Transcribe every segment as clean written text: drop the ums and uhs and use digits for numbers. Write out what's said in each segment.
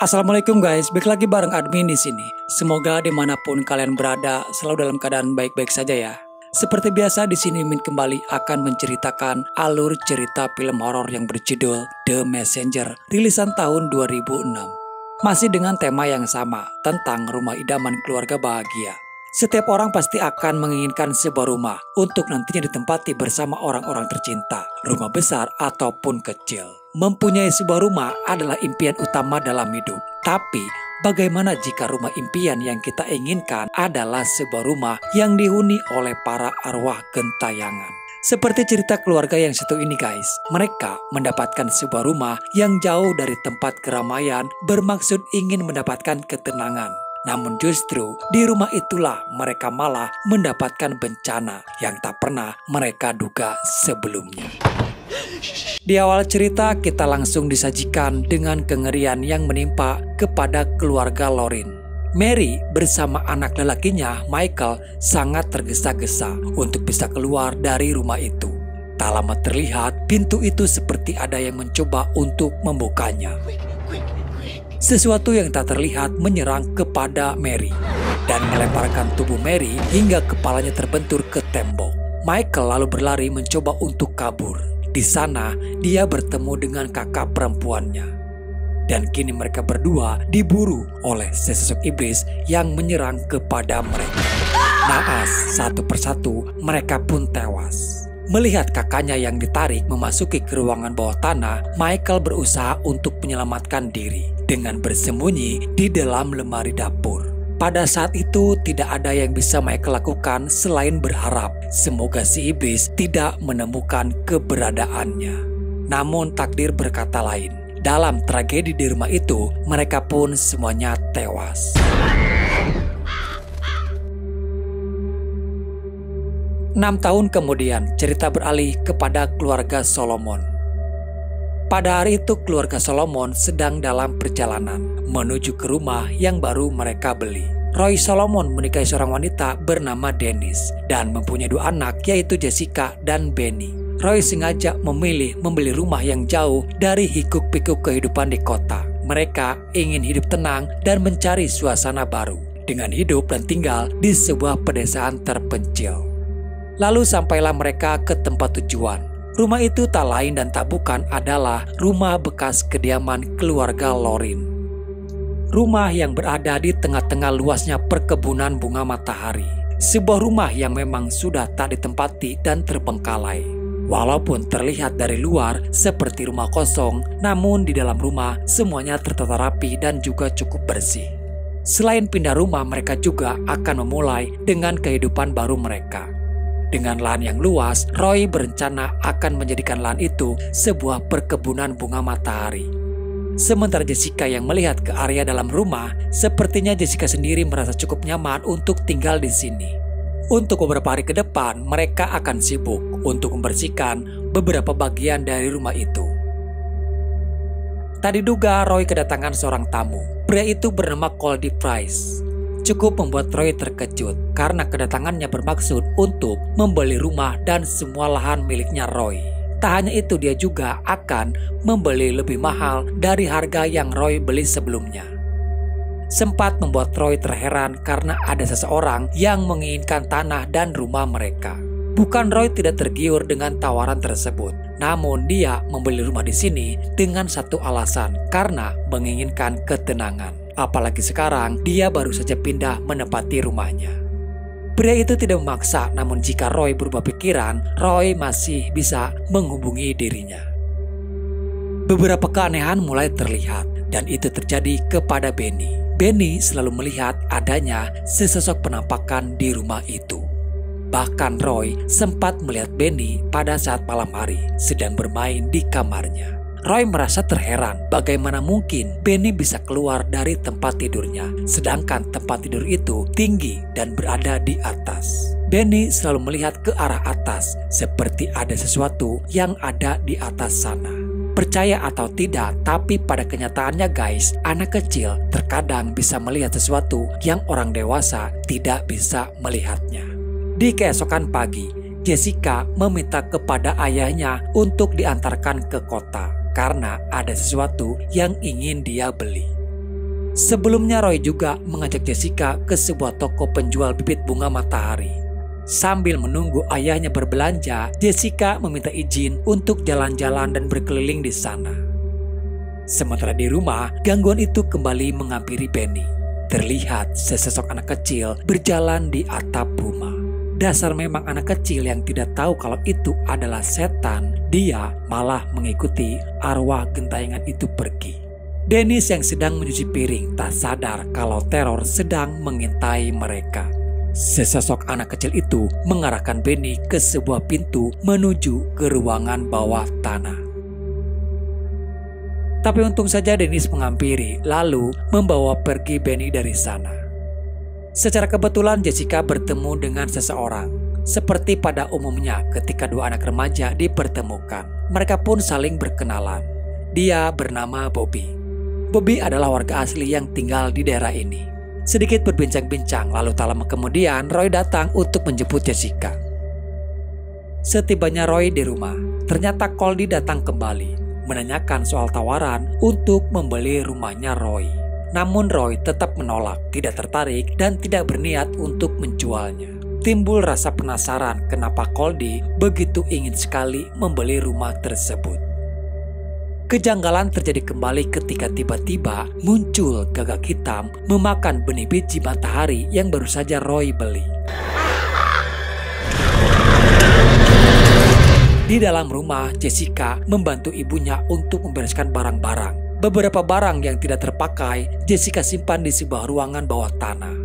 Assalamualaikum guys, balik lagi bareng admin di sini. Semoga dimanapun kalian berada selalu dalam keadaan baik-baik saja ya. Seperti biasa di sini Min kembali akan menceritakan alur cerita film horor yang berjudul The Messenger, rilisan tahun 2006. Masih dengan tema yang sama, tentang rumah idaman keluarga bahagia. Setiap orang pasti akan menginginkan sebuah rumah untuk nantinya ditempati bersama orang-orang tercinta, rumah besar ataupun kecil. Mempunyai sebuah rumah adalah impian utama dalam hidup. Tapi, bagaimana jika rumah impian yang kita inginkan adalah sebuah rumah yang dihuni oleh para arwah gentayangan? Seperti cerita keluarga yang satu ini guys, mereka mendapatkan sebuah rumah yang jauh dari tempat keramaian bermaksud ingin mendapatkan ketenangan. Namun justru di rumah itulah mereka malah mendapatkan bencana yang tak pernah mereka duga sebelumnya. Di awal cerita kita langsung disajikan dengan kengerian yang menimpa kepada keluarga Lorin. Mary bersama anak lelakinya Michael sangat tergesa-gesa untuk bisa keluar dari rumah itu. Tak lama terlihat pintu itu seperti ada yang mencoba untuk membukanya. Sesuatu yang tak terlihat menyerang kepada Mary dan melemparkan tubuh Mary hingga kepalanya terbentur ke tembok. Michael lalu berlari mencoba untuk kabur. Di sana dia bertemu dengan kakak perempuannya. Dan kini mereka berdua diburu oleh sesosok iblis yang menyerang kepada mereka. Naas satu persatu mereka pun tewas. Melihat kakaknya yang ditarik memasuki ke ruangan bawah tanah, Michael berusaha untuk menyelamatkan diri dengan bersembunyi di dalam lemari dapur. Pada saat itu tidak ada yang bisa Michael lakukan selain berharap semoga si iblis tidak menemukan keberadaannya. Namun takdir berkata lain. Dalam tragedi di rumah itu, mereka pun semuanya tewas. 6 tahun kemudian, cerita beralih kepada keluarga Solomon. Pada hari itu keluarga Solomon sedang dalam perjalanan menuju ke rumah yang baru mereka beli. Roy Solomon menikahi seorang wanita bernama Dennis dan mempunyai 2 anak yaitu Jessica dan Benny. Roy sengaja memilih membeli rumah yang jauh dari hiruk-pikuk kehidupan di kota. Mereka ingin hidup tenang dan mencari suasana baru dengan hidup dan tinggal di sebuah pedesaan terpencil. Lalu sampailah mereka ke tempat tujuan. Rumah itu tak lain dan tak bukan adalah rumah bekas kediaman keluarga Lorin. Rumah yang berada di tengah-tengah luasnya perkebunan bunga matahari. Sebuah rumah yang memang sudah tak ditempati dan terbengkalai. Walaupun terlihat dari luar seperti rumah kosong, namun di dalam rumah semuanya tertata rapi dan juga cukup bersih. Selain pindah rumah, mereka juga akan memulai dengan kehidupan baru mereka. Dengan lahan yang luas, Roy berencana akan menjadikan lahan itu sebuah perkebunan bunga matahari. Sementara Jessica yang melihat ke area dalam rumah, sepertinya Jessica sendiri merasa cukup nyaman untuk tinggal di sini. Untuk beberapa hari ke depan, mereka akan sibuk untuk membersihkan beberapa bagian dari rumah itu. Tak diduga Roy kedatangan seorang tamu. Pria itu bernama Coldy Price. Cukup membuat Roy terkejut karena kedatangannya bermaksud untuk membeli rumah dan semua lahan miliknya Roy. Tak hanya itu, dia juga akan membeli lebih mahal dari harga yang Roy beli sebelumnya. Sempat membuat Roy terheran karena ada seseorang yang menginginkan tanah dan rumah mereka. Bukan Roy tidak tergiur dengan tawaran tersebut, namun dia membeli rumah di sini dengan satu alasan, karena menginginkan ketenangan. Apalagi sekarang dia baru saja pindah menempati rumahnya. Pria itu tidak memaksa, namun jika Roy berubah pikiran, Roy masih bisa menghubungi dirinya. Beberapa keanehan mulai terlihat dan itu terjadi kepada Benny. Benny selalu melihat adanya sesosok penampakan di rumah itu. Bahkan Roy sempat melihat Benny pada saat malam hari sedang bermain di kamarnya. Roy merasa terheran bagaimana mungkin Benny bisa keluar dari tempat tidurnya, sedangkan tempat tidur itu tinggi dan berada di atas. Benny selalu melihat ke arah atas, seperti ada sesuatu yang ada di atas sana. Percaya atau tidak, tapi pada kenyataannya guys, anak kecil terkadang bisa melihat sesuatu yang orang dewasa tidak bisa melihatnya. Di keesokan pagi, Jessica meminta kepada ayahnya untuk diantarkan ke kota karena ada sesuatu yang ingin dia beli. Sebelumnya Roy juga mengajak Jessica ke sebuah toko penjual bibit bunga matahari. Sambil menunggu ayahnya berbelanja, Jessica meminta izin untuk jalan-jalan dan berkeliling di sana. Sementara di rumah, gangguan itu kembali menghampiri Benny. Terlihat sesosok anak kecil berjalan di atap rumah. Dasar memang anak kecil yang tidak tahu kalau itu adalah setan, dia malah mengikuti arwah gentayangan itu pergi. Dennis yang sedang mencuci piring tak sadar kalau teror sedang mengintai mereka. Sesosok anak kecil itu mengarahkan Benny ke sebuah pintu menuju ke ruangan bawah tanah. Tapi untung saja Dennis menghampiri lalu membawa pergi Benny dari sana. Secara kebetulan Jessica bertemu dengan seseorang. Seperti pada umumnya ketika dua anak remaja dipertemukan, mereka pun saling berkenalan. Dia bernama Bobby. Bobby adalah warga asli yang tinggal di daerah ini. Sedikit berbincang-bincang, lalu tak lama kemudian Roy datang untuk menjemput Jessica. Setibanya Roy di rumah, ternyata Coldy datang kembali, menanyakan soal tawaran untuk membeli rumahnya Roy. Namun Roy tetap menolak, tidak tertarik dan tidak berniat untuk menjualnya. Timbul rasa penasaran kenapa Coldy begitu ingin sekali membeli rumah tersebut. Kejanggalan terjadi kembali ketika tiba-tiba muncul gagak hitam memakan benih biji matahari yang baru saja Roy beli. Di dalam rumah, Jessica membantu ibunya untuk membereskan barang-barang. Beberapa barang yang tidak terpakai, Jessica simpan di sebuah ruangan bawah tanah.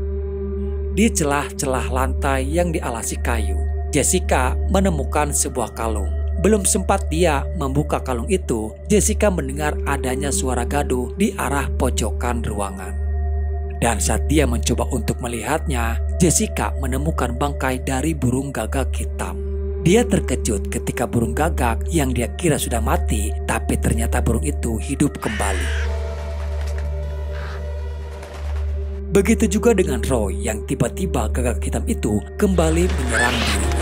Di celah-celah lantai yang dialasi kayu, Jessica menemukan sebuah kalung. Belum sempat dia membuka kalung itu, Jessica mendengar adanya suara gaduh di arah pojokan ruangan. Dan saat dia mencoba untuk melihatnya, Jessica menemukan bangkai dari burung gagak hitam. Dia terkejut ketika burung gagak yang dia kira sudah mati, tapi ternyata burung itu hidup kembali. Begitu juga dengan Roy yang tiba-tiba gagak hitam itu kembali menyerang dirinya.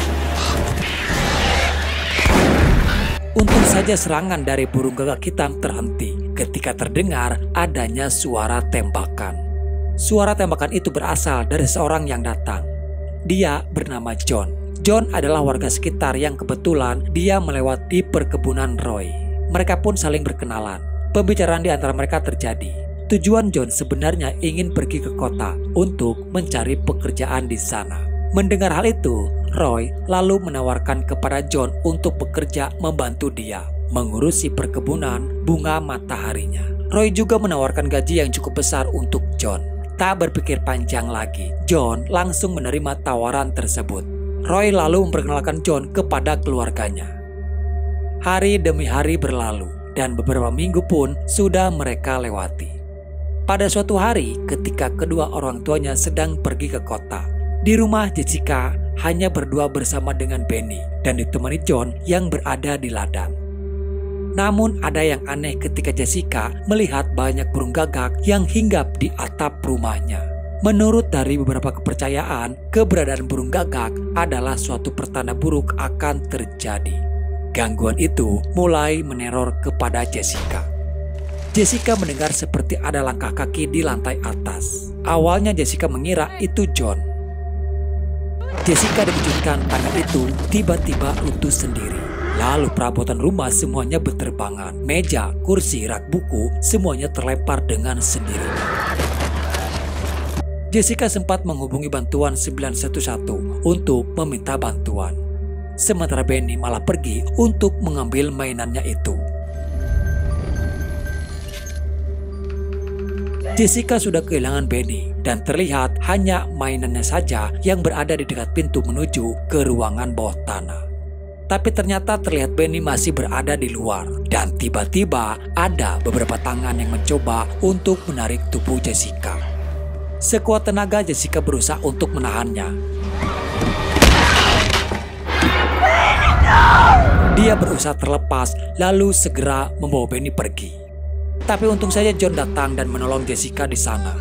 Untung saja serangan dari burung gagak hitam terhenti ketika terdengar adanya suara tembakan. Suara tembakan itu berasal dari seorang yang datang. Dia bernama John. John adalah warga sekitar yang kebetulan dia melewati perkebunan Roy. Mereka pun saling berkenalan. Pembicaraan di antara mereka terjadi. Tujuan John sebenarnya ingin pergi ke kota untuk mencari pekerjaan di sana. Mendengar hal itu, Roy lalu menawarkan kepada John untuk bekerja membantu dia mengurusi perkebunan bunga mataharinya. Roy juga menawarkan gaji yang cukup besar untuk John. Tak berpikir panjang lagi, John langsung menerima tawaran tersebut. Roy lalu memperkenalkan John kepada keluarganya. Hari demi hari berlalu dan beberapa minggu pun sudah mereka lewati. Pada suatu hari ketika kedua orang tuanya sedang pergi ke kota, di rumah Jessica hanya berdua bersama dengan Benny dan ditemani John yang berada di ladang. Namun ada yang aneh ketika Jessica melihat banyak burung gagak yang hinggap di atap rumahnya. Menurut dari beberapa kepercayaan, keberadaan burung gagak adalah suatu pertanda buruk akan terjadi. Gangguan itu mulai meneror kepada Jessica. Jessica mendengar seperti ada langkah kaki di lantai atas. Awalnya Jessica mengira itu John. Jessica dikejutkan tangan itu tiba-tiba runtuh sendiri. Lalu perabotan rumah semuanya berterbangan. Meja, kursi, rak buku semuanya terlempar dengan sendirinya. Jessica sempat menghubungi bantuan 911 untuk meminta bantuan. Sementara Benny malah pergi untuk mengambil mainannya itu. Jessica sudah kehilangan Benny dan terlihat hanya mainannya saja yang berada di dekat pintu menuju ke ruangan bawah tanah. Tapi ternyata terlihat Benny masih berada di luar dan tiba-tiba ada beberapa tangan yang mencoba untuk menarik tubuh Jessica. Sekuat tenaga Jessica berusaha untuk menahannya. Dia berusaha terlepas lalu segera membawa Benny pergi. Tapi untung saja John datang dan menolong Jessica di sana.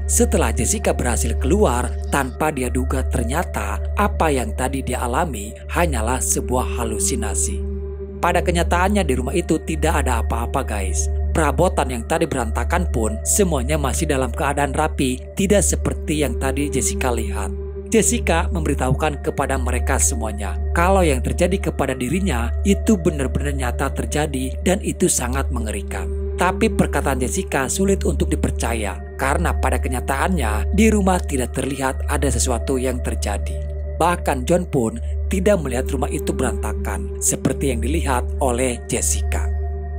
Setelah Jessica berhasil keluar, tanpa dia duga ternyata apa yang tadi dia alami hanyalah sebuah halusinasi. Pada kenyataannya di rumah itu tidak ada apa-apa guys. Perabotan yang tadi berantakan pun semuanya masih dalam keadaan rapi, tidak seperti yang tadi Jessica lihat. Jessica memberitahukan kepada mereka semuanya kalau yang terjadi kepada dirinya itu benar-benar nyata terjadi dan itu sangat mengerikan. Tapi perkataan Jessica sulit untuk dipercaya karena pada kenyataannya di rumah tidak terlihat ada sesuatu yang terjadi. Bahkan John pun tidak melihat rumah itu berantakan seperti yang dilihat oleh Jessica.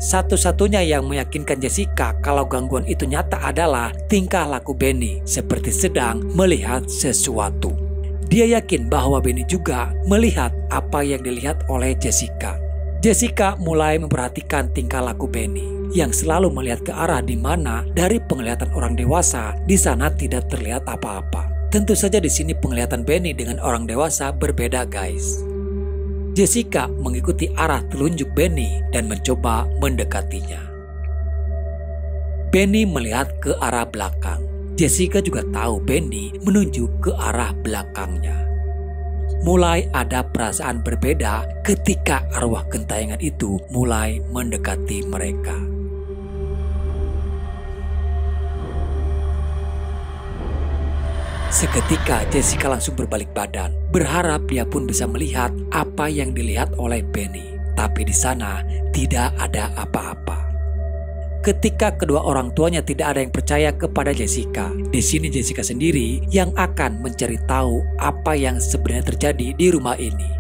Satu-satunya yang meyakinkan Jessica kalau gangguan itu nyata adalah tingkah laku Benny seperti sedang melihat sesuatu. Dia yakin bahwa Benny juga melihat apa yang dilihat oleh Jessica. Jessica mulai memperhatikan tingkah laku Benny yang selalu melihat ke arah di mana dari penglihatan orang dewasa di sana tidak terlihat apa-apa. Tentu saja di sini penglihatan Benny dengan orang dewasa berbeda, guys. Jessica mengikuti arah telunjuk Benny dan mencoba mendekatinya. Benny melihat ke arah belakang. Jessica juga tahu Benny menunjuk ke arah belakangnya. Mulai ada perasaan berbeda ketika arwah gentayangan itu mulai mendekati mereka. Seketika Jessica langsung berbalik badan, berharap dia pun bisa melihat apa yang dilihat oleh Benny. Tapi di sana tidak ada apa-apa. Ketika kedua orang tuanya tidak ada yang percaya kepada Jessica, di sini Jessica sendiri yang akan mencari tahu apa yang sebenarnya terjadi di rumah ini.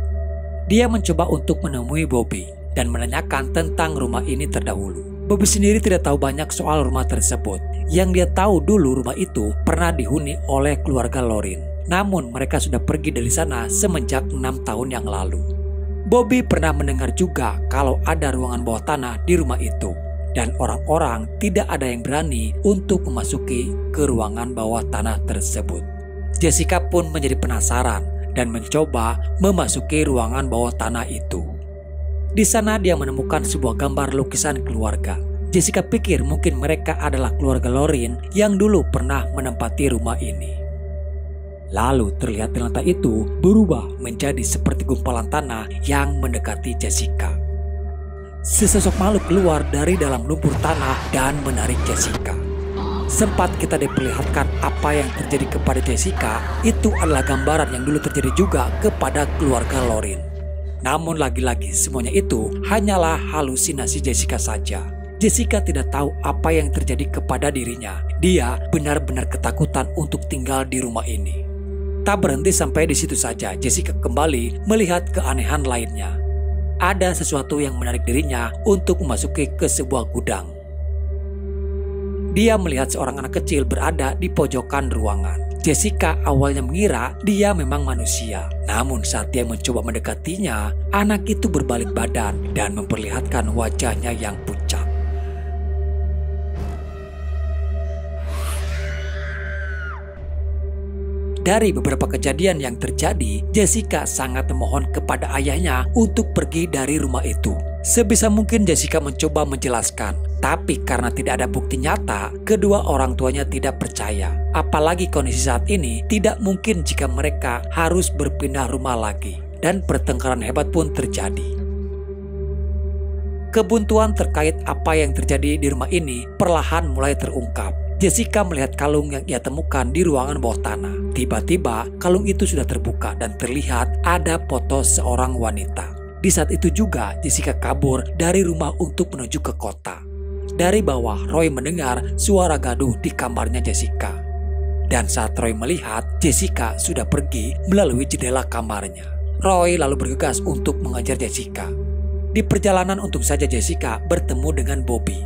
Dia mencoba untuk menemui Bobby dan menanyakan tentang rumah ini terdahulu. Bobby sendiri tidak tahu banyak soal rumah tersebut. Yang dia tahu dulu rumah itu pernah dihuni oleh keluarga Lorin. Namun mereka sudah pergi dari sana semenjak 6 tahun yang lalu. Bobby pernah mendengar juga kalau ada ruangan bawah tanah di rumah itu. Dan orang-orang tidak ada yang berani untuk memasuki ke ruangan bawah tanah tersebut. Jessica pun menjadi penasaran dan mencoba memasuki ruangan bawah tanah itu. Di sana dia menemukan sebuah gambar lukisan keluarga. Jessica pikir mungkin mereka adalah keluarga Lorin yang dulu pernah menempati rumah ini. Lalu terlihat di lantai itu berubah menjadi seperti gumpalan tanah yang mendekati Jessica. Sesosok makhluk keluar dari dalam lumpur tanah dan menarik Jessica. Sempat kita diperlihatkan apa yang terjadi kepada Jessica, itu adalah gambaran yang dulu terjadi juga kepada keluarga Lorin. Namun lagi-lagi semuanya itu hanyalah halusinasi Jessica saja. Jessica tidak tahu apa yang terjadi kepada dirinya. Dia benar-benar ketakutan untuk tinggal di rumah ini. Tak berhenti sampai di situ saja, Jessica kembali melihat keanehan lainnya. Ada sesuatu yang menarik dirinya untuk memasuki ke sebuah gudang. Dia melihat seorang anak kecil berada di pojokan ruangan. Jessica awalnya mengira dia memang manusia. Namun saat dia mencoba mendekatinya, anak itu berbalik badan dan memperlihatkan wajahnya yang pucat. Dari beberapa kejadian yang terjadi, Jessica sangat memohon kepada ayahnya untuk pergi dari rumah itu. Sebisa mungkin Jessica mencoba menjelaskan, tapi karena tidak ada bukti nyata, kedua orang tuanya tidak percaya. Apalagi kondisi saat ini tidak mungkin jika mereka harus berpindah rumah lagi, dan pertengkaran hebat pun terjadi. Kebuntuan terkait apa yang terjadi di rumah ini perlahan mulai terungkap. Jessica melihat kalung yang ia temukan di ruangan bawah tanah. Tiba-tiba kalung itu sudah terbuka dan terlihat ada foto seorang wanita. Di saat itu juga Jessica kabur dari rumah untuk menuju ke kota. Dari bawah Roy mendengar suara gaduh di kamarnya Jessica. Dan saat Roy melihat Jessica sudah pergi melalui jendela kamarnya, Roy lalu bergegas untuk mengejar Jessica. Di perjalanan untung saja Jessica bertemu dengan Bobby.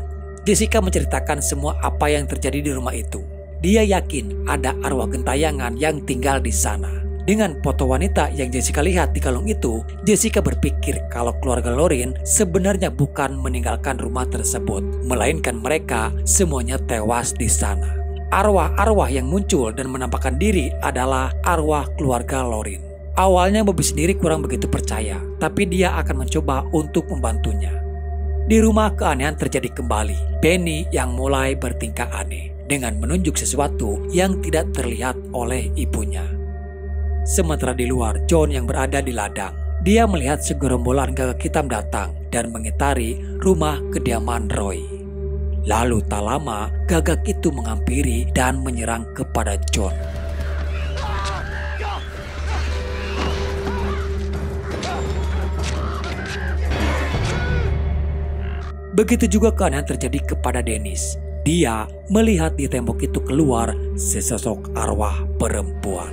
Jessica menceritakan semua apa yang terjadi di rumah itu. Dia yakin ada arwah gentayangan yang tinggal di sana. Dengan foto wanita yang Jessica lihat di kalung itu, Jessica berpikir kalau keluarga Lorin sebenarnya bukan meninggalkan rumah tersebut, melainkan mereka semuanya tewas di sana. Arwah-arwah yang muncul dan menampakkan diri adalah arwah keluarga Lorin. Awalnya Bobby sendiri kurang begitu percaya, tapi dia akan mencoba untuk membantunya. Di rumah keanehan terjadi kembali. Benny yang mulai bertingkah aneh dengan menunjuk sesuatu yang tidak terlihat oleh ibunya. Sementara di luar, John yang berada di ladang. Dia melihat segerombolan gagak hitam datang dan mengitari rumah kediaman Roy. Lalu tak lama, gagak itu menghampiri dan menyerang kepada John. Begitu juga keadaan terjadi kepada Dennis. Dia melihat di tembok itu keluar sesosok arwah perempuan.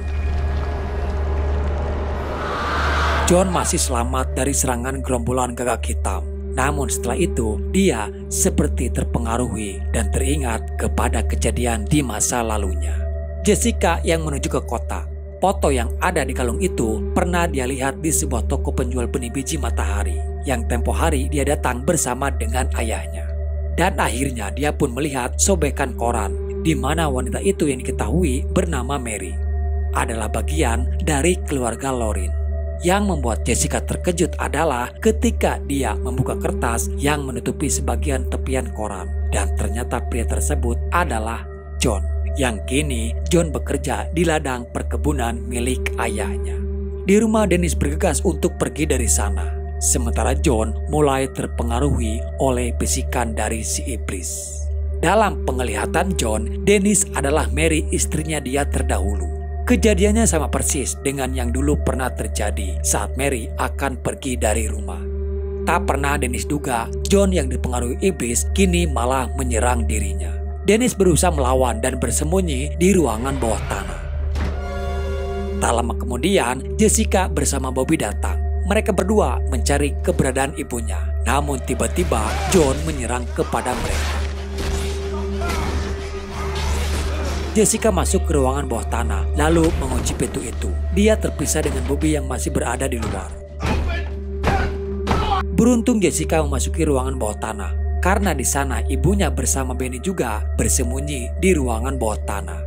John masih selamat dari serangan gerombolan gagak hitam. Namun setelah itu, dia seperti terpengaruhi dan teringat kepada kejadian di masa lalunya. Jessica yang menuju ke kota. Foto yang ada di kalung itu pernah dia lihat di sebuah toko penjual benih biji matahari yang tempo hari dia datang bersama dengan ayahnya. Dan akhirnya dia pun melihat sobekan koran di mana wanita itu yang diketahui bernama Mary adalah bagian dari keluarga Lauren. Yang membuat Jessica terkejut adalah ketika dia membuka kertas yang menutupi sebagian tepian koran. Dan ternyata pria tersebut adalah John. Yang kini John bekerja di ladang perkebunan milik ayahnya. Di rumah Dennis bergegas untuk pergi dari sana. Sementara John mulai terpengaruhi oleh bisikan dari si iblis. Dalam penglihatan John, Dennis adalah Mary, istrinya dia terdahulu. Kejadiannya sama persis dengan yang dulu pernah terjadi saat Mary akan pergi dari rumah. Tak pernah Dennis duga John yang dipengaruhi iblis kini malah menyerang dirinya. Dennis berusaha melawan dan bersembunyi di ruangan bawah tanah. Tak lama kemudian, Jessica bersama Bobby datang. Mereka berdua mencari keberadaan ibunya. Namun tiba-tiba John menyerang kepada mereka. Jessica masuk ke ruangan bawah tanah, lalu mengunci pintu itu. Dia terpisah dengan Bobby yang masih berada di luar. Beruntung Jessica memasuki ruangan bawah tanah, karena di sana ibunya bersama Benny juga bersembunyi di ruangan bawah tanah.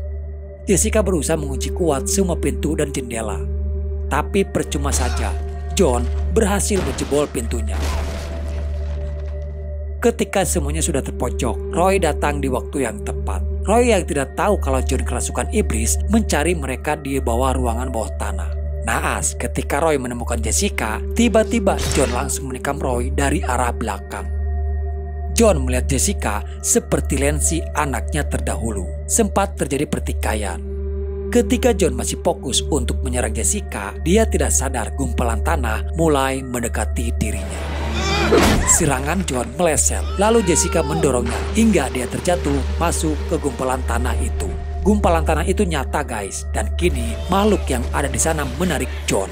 Jessica berusaha mengunci kuat semua pintu dan jendela. Tapi percuma saja, John berhasil menjebol pintunya. Ketika semuanya sudah terpojok, Roy datang di waktu yang tepat. Roy yang tidak tahu kalau John kerasukan iblis mencari mereka di bawah ruangan bawah tanah. Naas, ketika Roy menemukan Jessica, tiba-tiba John langsung menikam Roy dari arah belakang. John melihat Jessica seperti Lancy, anaknya terdahulu. Sempat terjadi pertikaian. Ketika John masih fokus untuk menyerang Jessica, dia tidak sadar gumpalan tanah mulai mendekati dirinya. Serangan John meleset, lalu Jessica mendorongnya hingga dia terjatuh masuk ke gumpalan tanah itu. Gumpalan tanah itu nyata guys, dan kini makhluk yang ada di sana menarik John.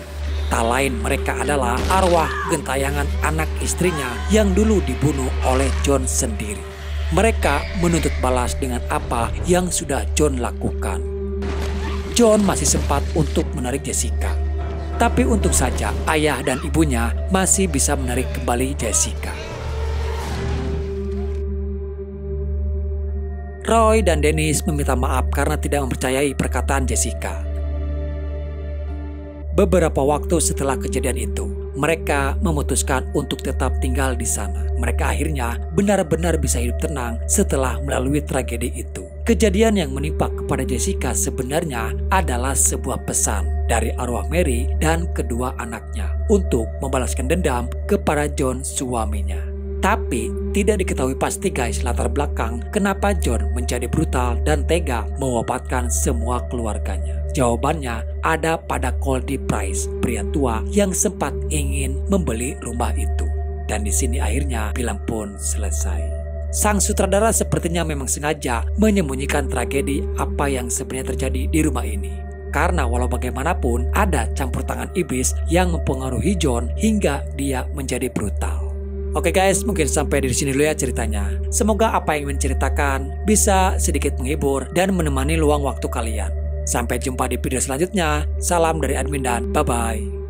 Tak lain mereka adalah arwah gentayangan anak istrinya yang dulu dibunuh oleh John sendiri. Mereka menuntut balas dengan apa yang sudah John lakukan. John masih sempat untuk menarik Jessica. Tapi untung saja ayah dan ibunya masih bisa menarik kembali Jessica. Roy dan Dennis meminta maaf karena tidak mempercayai perkataan Jessica. Beberapa waktu setelah kejadian itu, mereka memutuskan untuk tetap tinggal di sana. Mereka akhirnya benar-benar bisa hidup tenang setelah melalui tragedi itu. Kejadian yang menimpa kepada Jessica sebenarnya adalah sebuah pesan dari arwah Mary dan kedua anaknya untuk membalaskan dendam kepada John suaminya. Tapi tidak diketahui pasti guys latar belakang kenapa John menjadi brutal dan tega mewafatkan semua keluarganya. Jawabannya ada pada Goldie Price, pria tua yang sempat ingin membeli rumah itu. Dan di sini akhirnya film pun selesai. Sang sutradara sepertinya memang sengaja menyembunyikan tragedi apa yang sebenarnya terjadi di rumah ini. Karena walau bagaimanapun ada campur tangan iblis yang mempengaruhi John hingga dia menjadi brutal. Oke guys, mungkin sampai di sini dulu ya ceritanya. Semoga apa yang ingin ceritakan bisa sedikit menghibur dan menemani luang waktu kalian. Sampai jumpa di video selanjutnya. Salam dari admin dan bye-bye.